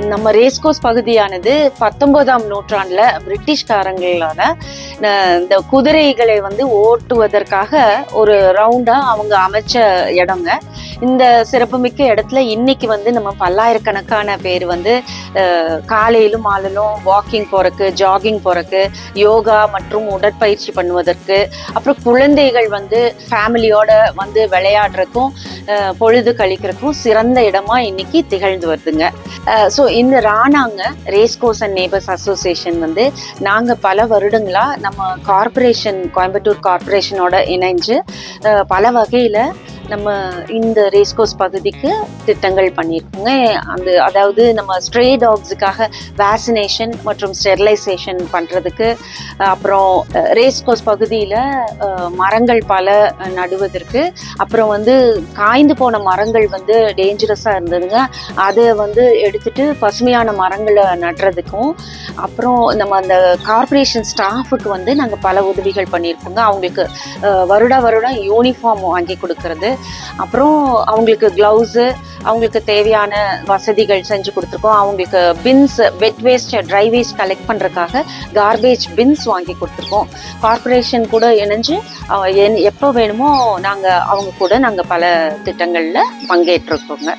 நம்ம ரேஸ்கோஸ் பகுதியானது 19ஆம் நூற்றாண்டுல பிரிட்டிஷ்காரங்களால இந்த குதிரைகளை வந்து ஓட்டுவதற்காக ஒரு ரவுண்டா அவங்க அமைச்ச இடங்க. இந்த சிறப்புமிக்க இடத்துல இன்னைக்கு வந்து நம்ம பல்லாயிரக்கணக்கான பேர் வந்து காலையிலும் மாலையிலும் வாக்கிங் போறக்கு, ஜாகிங் போறக்கு, யோகா மற்றும் உடற்பயிற்சி பண்ணுவதற்கு, அப்புறம் குழந்தைகள் வந்து ஃபேமிலியோட வந்து விளையாடுறதுக்கும் பொழுது கழிக்கிறதுக்கும் சிறந்த இடமா இன்னைக்கு திகழ்ந்து வருதுங்க. ஸோ இந்த ராணாங்க ரேஸ்கோஸ் அண்ட் நேபர்ஸ் அசோசியேஷன் வந்து நாங்கள் பல வருடங்களா நம்ம கார்பரேஷன், கோயம்புத்தூர் கார்பரேஷனோட இணைஞ்சு பல வகையில் நம்ம இந்த ரேஸ்கோஸ் பகுதிக்கு திட்டங்கள் பண்ணியிருக்கோங்க. அதாவது நம்ம ஸ்ட்ரே டாக்ஸுக்காக வேக்சினேஷன் மற்றும் ஸ்டெரிலைசேஷன் பண்ணுறதுக்கு, அப்புறம் ரேஸ்கோஸ் பகுதியில் மரங்கள் பல நடுவதற்கு, அப்புறம் வந்து காய்ந்து போன மரங்கள் வந்து டேஞ்சரஸாக இருந்ததுங்க, அதை வந்து எடுத்துட்டு பசுமையான மரங்களை நடுறதுக்கும், அப்புறம் நம்ம அந்த கார்பரேஷன் ஸ்டாஃபுக்கு வந்து நாங்கள் பல உதவிகள் பண்ணியிருக்கோங்க. அவங்களுக்கு வருடம் யூனிஃபார்ம் வாங்கி கொடுக்கறது, அப்புறம் அவங்களுக்கு கிளவுஸு, அவங்களுக்கு தேவையான வசதிகள் செஞ்சு கொடுத்துருக்கோம். அவங்களுக்கு பின்ஸ், வெட் வேஸ்ட், ட்ரை வேஸ்ட் கலெக்ட் பண்ணுறதுக்காக கார்பேஜ் பின்ஸ் வாங்கி கொடுத்துருக்கோம். கார்பரேஷன் கூட இணைஞ்சு எப்போ வேணுமோ அவங்க கூட நாங்கள் பல திட்டங்களில் பங்கேற்றிருக்கோங்க.